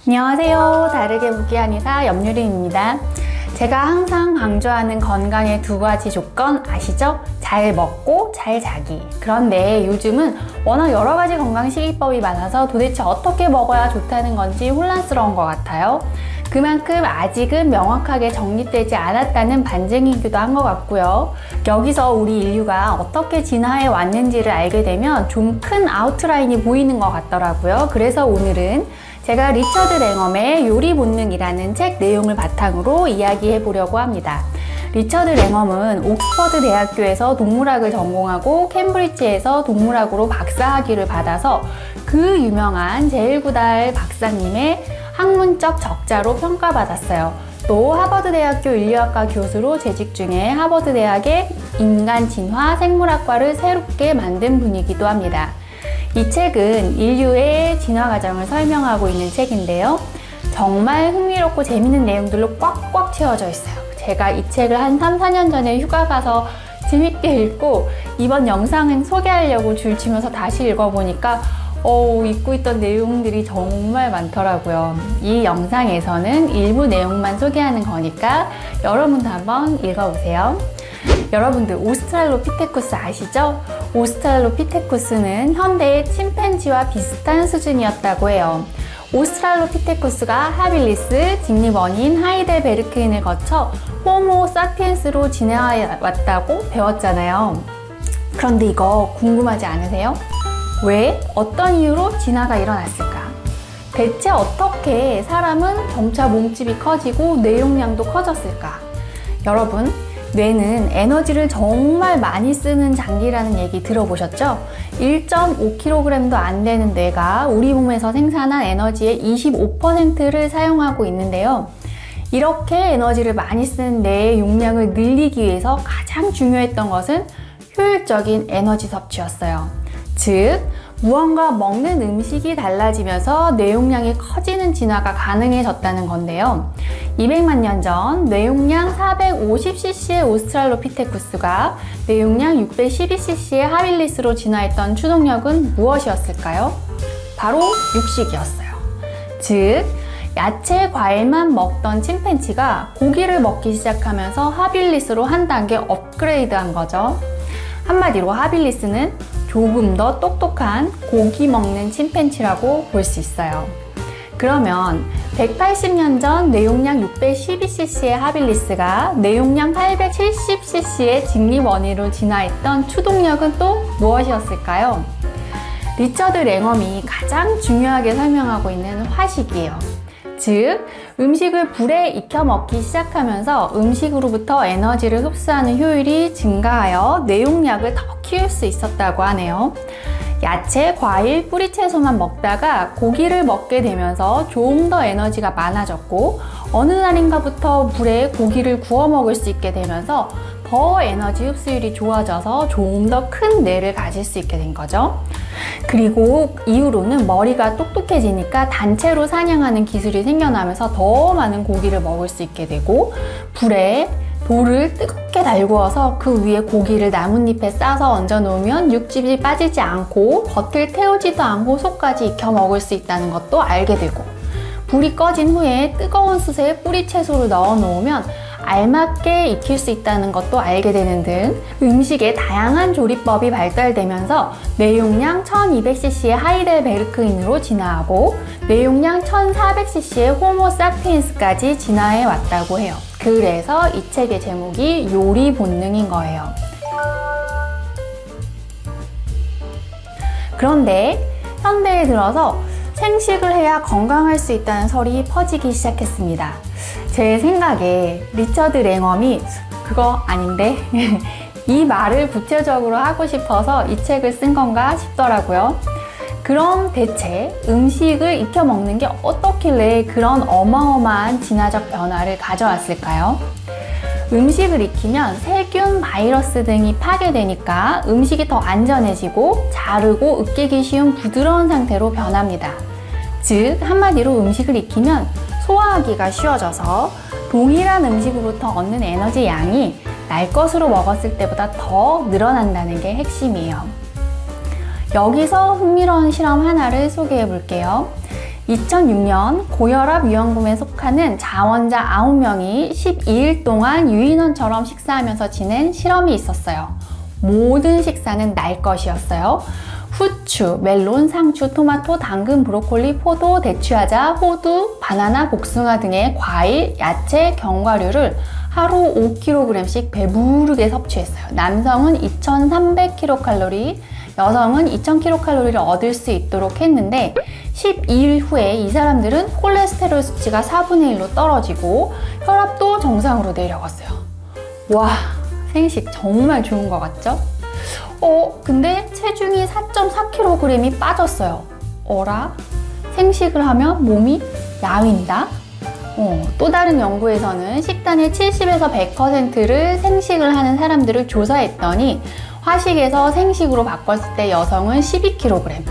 안녕하세요. 다르게 보기 한의사 염유린입니다. 제가 항상 강조하는 건강의 두 가지 조건 아시죠? 잘 먹고 잘 자기. 그런데 요즘은 워낙 여러 가지 건강식이법이 많아서 도대체 어떻게 먹어야 좋다는 건지 혼란스러운 것 같아요. 그만큼 아직은 명확하게 정립되지 않았다는 반증이기도 한 것 같고요. 여기서 우리 인류가 어떻게 진화해 왔는지를 알게 되면 좀 큰 아웃라인이 보이는 것 같더라고요. 그래서 오늘은 제가 리처드 랭엄의 요리 본능이라는 책 내용을 바탕으로 이야기해 보려고 합니다. 리처드 랭엄은 옥스퍼드 대학교에서 동물학을 전공하고 캠브리지에서 동물학으로 박사학위를 받아서 그 유명한 제일구달 박사님의 학문적 적자로 평가받았어요. 또 하버드대학교 인류학과 교수로 재직 중에 하버드대학의 인간진화 생물학과를 새롭게 만든 분이기도 합니다. 이 책은 인류의 진화 과정을 설명하고 있는 책인데요. 정말 흥미롭고 재밌는 내용들로 꽉꽉 채워져 있어요. 제가 이 책을 한 3, 4년 전에 휴가 가서 재밌게 읽고 이번 영상을 소개하려고 줄치면서 다시 읽어보니까 잊고 있던 내용들이 정말 많더라고요. 이 영상에서는 일부 내용만 소개하는 거니까 여러분도 한번 읽어보세요. 여러분들 오스트랄로피테쿠스 아시죠? 오스트랄로피테쿠스는 현대의 침팬지와 비슷한 수준이었다고 해요. 오스트랄로피테쿠스가 하빌리스, 직립원인 하이델베르크인을 거쳐 호모 사피엔스로 진화해 왔다고 배웠잖아요. 그런데 이거 궁금하지 않으세요? 왜? 어떤 이유로 진화가 일어났을까? 대체 어떻게 사람은 점차 몸집이 커지고 뇌용량도 커졌을까? 여러분, 뇌는 에너지를 정말 많이 쓰는 장기라는 얘기 들어보셨죠? 1.5kg도 안 되는 뇌가 우리 몸에서 생산한 에너지의 25%를 사용하고 있는데요. 이렇게 에너지를 많이 쓰는 뇌의 용량을 늘리기 위해서 가장 중요했던 것은 효율적인 에너지 섭취였어요. 즉, 무언가 먹는 음식이 달라지면서 뇌용량이 커지는 진화가 가능해졌다는 건데요. 200만 년 전 뇌용량 450cc의 오스트랄로피테쿠스가 뇌용량 612cc의 하빌리스로 진화했던 추동력은 무엇이었을까요? 바로 육식이었어요. 즉, 야채, 과일만 먹던 침팬지가 고기를 먹기 시작하면서 하빌리스로 한 단계 업그레이드한 거죠. 한마디로 하빌리스는 조금 더 똑똑한 고기 먹는 침팬지라고 볼 수 있어요. 그러면 180년 전 뇌용량 612cc의 하빌리스가 뇌용량 870cc의 직립원인으로 진화했던 추동력은 또 무엇이었을까요? 리처드 랭엄이 가장 중요하게 설명하고 있는 화식이에요. 즉, 음식을 불에 익혀 먹기 시작하면서 음식으로부터 에너지를 흡수하는 효율이 증가하여 뇌용량을 더 키울 수 있었다고 하네요. 야채, 과일, 뿌리채소만 먹다가 고기를 먹게 되면서 좀 더 에너지가 많아졌고 어느 날인가부터 불에 고기를 구워 먹을 수 있게 되면서 더 에너지 흡수율이 좋아져서 좀 더 큰 뇌를 가질 수 있게 된 거죠. 그리고 이후로는 머리가 똑똑해지니까 단체로 사냥하는 기술이 생겨나면서 더 많은 고기를 먹을 수 있게 되고 불에 돌을 뜨겁게 달구어서 그 위에 고기를 나뭇잎에 싸서 얹어 놓으면 육즙이 빠지지 않고 겉을 태우지도 않고 속까지 익혀 먹을 수 있다는 것도 알게 되고 불이 꺼진 후에 뜨거운 숯에 뿌리 채소를 넣어 놓으면 알맞게 익힐 수 있다는 것도 알게 되는 등 음식의 다양한 조리법이 발달되면서 뇌용량 1200cc의 하이델베르크인으로 진화하고 뇌용량 1400cc의 호모 사피엔스까지 진화해 왔다고 해요. 그래서 이 책의 제목이 요리 본능인 거예요. 그런데 현대에 들어서 생식을 해야 건강할 수 있다는 설이 퍼지기 시작했습니다. 제 생각에 리처드 랭엄이 그거 아닌데 이 말을 구체적으로 하고 싶어서 이 책을 쓴 건가 싶더라고요. 그럼 대체 음식을 익혀 먹는 게 어떻길래 그런 어마어마한 진화적 변화를 가져왔을까요? 음식을 익히면 세균, 바이러스 등이 파괴되니까 음식이 더 안전해지고 자르고 으깨기 쉬운 부드러운 상태로 변합니다. 즉, 한마디로 음식을 익히면 소화하기가 쉬워져서 동일한 음식으로부터 얻는 에너지 양이 날 것으로 먹었을 때보다 더 늘어난다는 게 핵심이에요. 여기서 흥미로운 실험 하나를 소개해 볼게요. 2006년 고혈압 위험군에 속하는 자원자 9명이 12일 동안 유인원처럼 식사하면서 지낸 실험이 있었어요. 모든 식사는 날 것이었어요. 후추, 멜론, 상추, 토마토, 당근, 브로콜리, 포도, 대추야자, 호두, 바나나, 복숭아 등의 과일, 야채, 견과류를 하루 5kg씩 배부르게 섭취했어요. 남성은 2300kcal, 여성은 2000kcal를 얻을 수 있도록 했는데 12일 후에 이 사람들은 콜레스테롤 수치가 4분의 1로 떨어지고 혈압도 정상으로 내려갔어요. 와, 생식 정말 좋은 것 같죠? 근데 체중이 4.4kg이 빠졌어요. 어라? 생식을 하면 몸이 야윈다? 또 다른 연구에서는 식단의 70에서 100%를 생식을 하는 사람들을 조사했더니 화식에서 생식으로 바꿨을 때 여성은 12kg,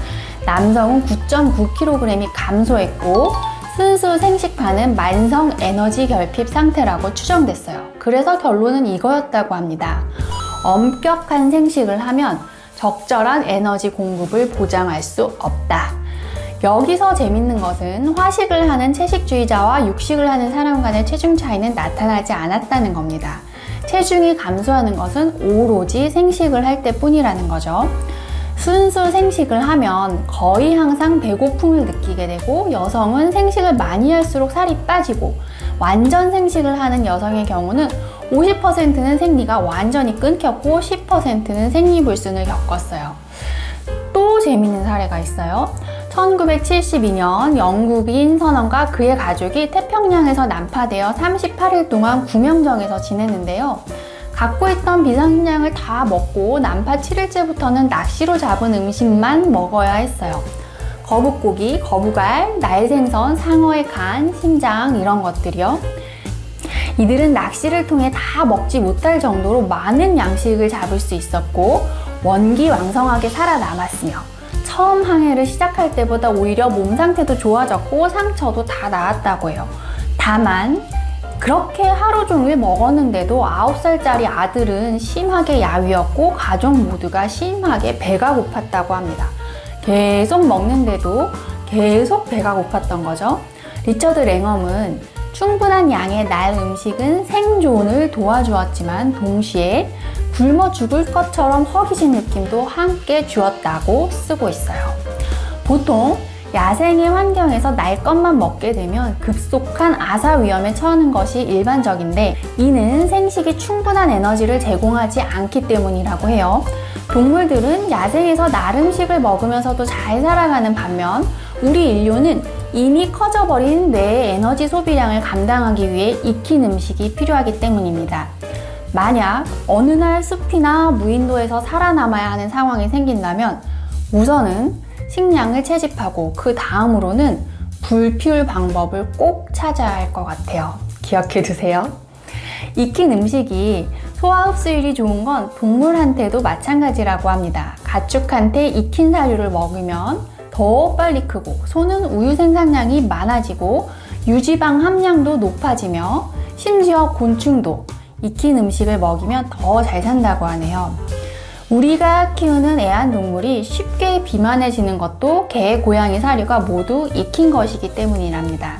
남성은 9.9kg이 감소했고 순수 생식파는 만성 에너지 결핍 상태라고 추정됐어요. 그래서 결론은 이거였다고 합니다. 엄격한 생식을 하면 적절한 에너지 공급을 보장할 수 없다. 여기서 재밌는 것은 화식을 하는 채식주의자와 육식을 하는 사람 간의 체중 차이는 나타나지 않았다는 겁니다. 체중이 감소하는 것은 오로지 생식을 할 때뿐이라는 거죠. 순수 생식을 하면 거의 항상 배고픔을 느끼게 되고 여성은 생식을 많이 할수록 살이 빠지고 완전 생식을 하는 여성의 경우는 50%는 생리가 완전히 끊겼고 10%는 생리불순을 겪었어요. 또 재밌는 사례가 있어요. 1972년 영국인 선원과 그의 가족이 태평양에서 난파되어 38일 동안 구명정에서 지냈는데요. 갖고 있던 비상식량을 다 먹고 난파 7일째부터는 낚시로 잡은 음식만 먹어야 했어요. 거북고기, 거북알, 날생선, 상어의 간, 심장 이런 것들이요. 이들은 낚시를 통해 다 먹지 못할 정도로 많은 양식을 잡을 수 있었고 원기왕성하게 살아남았으며 처음 항해를 시작할 때보다 오히려 몸 상태도 좋아졌고 상처도 다 나았다고 해요. 다만 그렇게 하루 종일 먹었는데도 9살짜리 아들은 심하게 야위었고 가족 모두가 심하게 배가 고팠다고 합니다. 계속 먹는데도 계속 배가 고팠던 거죠. 리처드 랭엄은 충분한 양의 날 음식은 생존을 도와주었지만 동시에 굶어 죽을 것처럼 허기진 느낌도 함께 주었다고 쓰고 있어요. 보통 야생의 환경에서 날 것만 먹게 되면 급속한 아사 위험에 처하는 것이 일반적인데 이는 생식이 충분한 에너지를 제공하지 않기 때문이라고 해요. 동물들은 야생에서 날 음식을 먹으면서도 잘 살아가는 반면 우리 인류는 이미 커져버린 뇌의 에너지 소비량을 감당하기 위해 익힌 음식이 필요하기 때문입니다. 만약 어느 날 숲이나 무인도에서 살아남아야 하는 상황이 생긴다면 우선은 식량을 채집하고 그 다음으로는 불 피울 방법을 꼭 찾아야 할 것 같아요. 기억해 두세요. 익힌 음식이 소화 흡수율이 좋은 건 동물한테도 마찬가지라고 합니다. 가축한테 익힌 사료를 먹으면 더 빨리 크고 소는 우유 생산량이 많아지고 유지방 함량도 높아지며 심지어 곤충도 익힌 음식을 먹이면 더 잘 산다고 하네요. 우리가 키우는 애완동물이 쉽게 비만해지는 것도 개, 고양이 사료가 모두 익힌 것이기 때문이랍니다.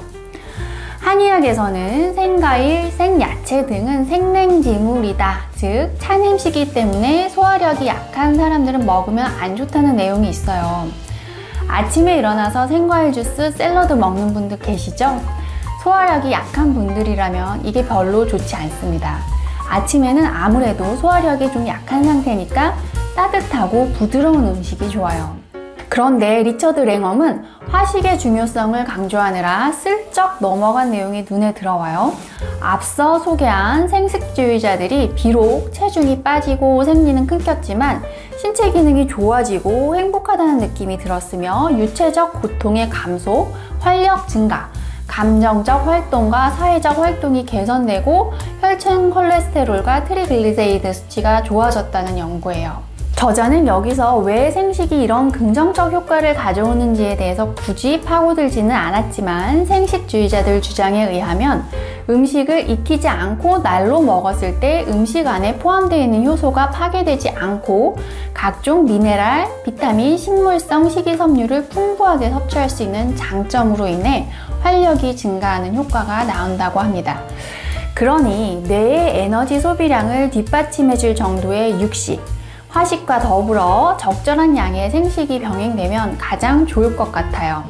한의학에서는 생과일, 생야채 등은 생냉지물이다. 즉, 찬 음식이기 때문에 소화력이 약한 사람들은 먹으면 안 좋다는 내용이 있어요. 아침에 일어나서 생과일 주스, 샐러드 먹는 분들 계시죠? 소화력이 약한 분들이라면 이게 별로 좋지 않습니다. 아침에는 아무래도 소화력이 좀 약한 상태니까 따뜻하고 부드러운 음식이 좋아요. 그런데 리처드 랭엄은 화식의 중요성을 강조하느라 슬쩍 넘어간 내용이 눈에 들어와요. 앞서 소개한 생식주의자들이 비록 체중이 빠지고 생리는 끊겼지만 신체 기능이 좋아지고 행복하다는 느낌이 들었으며 유체적 고통의 감소, 활력 증가, 감정적 활동과 사회적 활동이 개선되고 혈중 콜레스테롤과 트리글리세리드 수치가 좋아졌다는 연구예요. 저자는 여기서 왜 생식이 이런 긍정적 효과를 가져오는지에 대해서 굳이 파고들지는 않았지만 생식주의자들 주장에 의하면 음식을 익히지 않고 날로 먹었을 때 음식 안에 포함되어 있는 효소가 파괴되지 않고 각종 미네랄, 비타민, 식물성 식이섬유를 풍부하게 섭취할 수 있는 장점으로 인해 활력이 증가하는 효과가 나온다고 합니다. 그러니 뇌의 에너지 소비량을 뒷받침해줄 정도의 육식, 화식과 더불어 적절한 양의 생식이 병행되면 가장 좋을 것 같아요.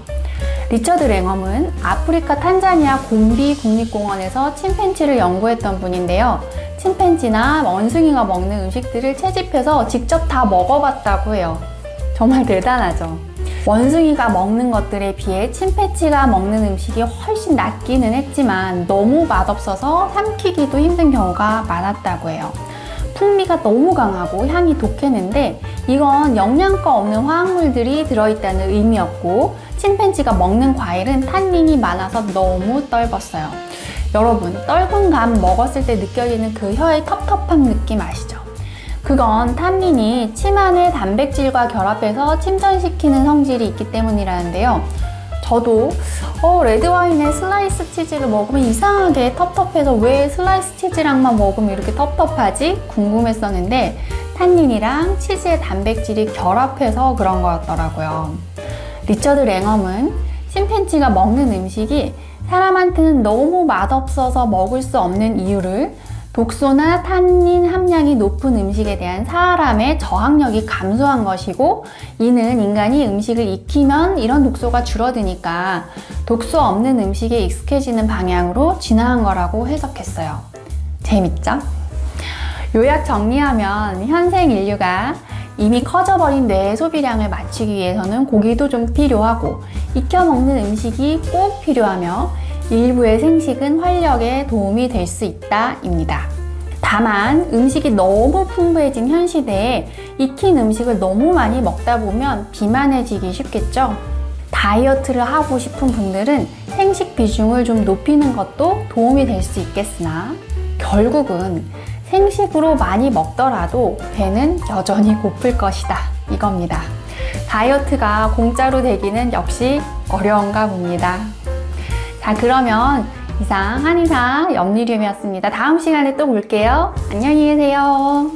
리처드 랭엄은 아프리카 탄자니아 곰비 국립공원에서 침팬지를 연구했던 분인데요. 침팬지나 원숭이가 먹는 음식들을 채집해서 직접 다 먹어봤다고 해요. 정말 대단하죠. 원숭이가 먹는 것들에 비해 침팬지가 먹는 음식이 훨씬 낫기는 했지만 너무 맛없어서 삼키기도 힘든 경우가 많았다고 해요. 풍미가 너무 강하고 향이 독했는데 이건 영양가 없는 화학물들이 들어있다는 의미였고, 침팬지가 먹는 과일은 탄닌이 많아서 너무 떫었어요. 여러분, 떫은 감 먹었을 때 느껴지는 그 혀의 텁텁한 느낌 아시죠? 그건 탄닌이 침 안의 단백질과 결합해서 침전시키는 성질이 있기 때문이라는데요. 저도 레드와인에 슬라이스 치즈를 먹으면 이상하게 텁텁해서 왜 슬라이스 치즈랑만 먹으면 이렇게 텁텁하지? 궁금했었는데 탄닌이랑 치즈의 단백질이 결합해서 그런 거였더라고요. 리처드 랭엄은 침팬지가 먹는 음식이 사람한테는 너무 맛없어서 먹을 수 없는 이유를 독소나 탄닌 함량이 높은 음식에 대한 사람의 저항력이 감소한 것이고, 이는 인간이 음식을 익히면 이런 독소가 줄어드니까 독소 없는 음식에 익숙해지는 방향으로 진화한 거라고 해석했어요. 재밌죠? 요약 정리하면 현생 인류가 이미 커져버린 뇌의 소비량을 맞추기 위해서는 고기도 좀 필요하고 익혀 먹는 음식이 꼭 필요하며 일부의 생식은 활력에 도움이 될 수 있다 입니다. 다만 음식이 너무 풍부해진 현 시대에 익힌 음식을 너무 많이 먹다 보면 비만해지기 쉽겠죠? 다이어트를 하고 싶은 분들은 생식 비중을 좀 높이는 것도 도움이 될 수 있겠으나 결국은 생식으로 많이 먹더라도 배는 여전히 고플 것이다 이겁니다. 다이어트가 공짜로 되기는 역시 어려운가 봅니다. 자, 그러면 이상 한의사 염유림이었습니다. 다음 시간에 또 볼게요. 안녕히 계세요.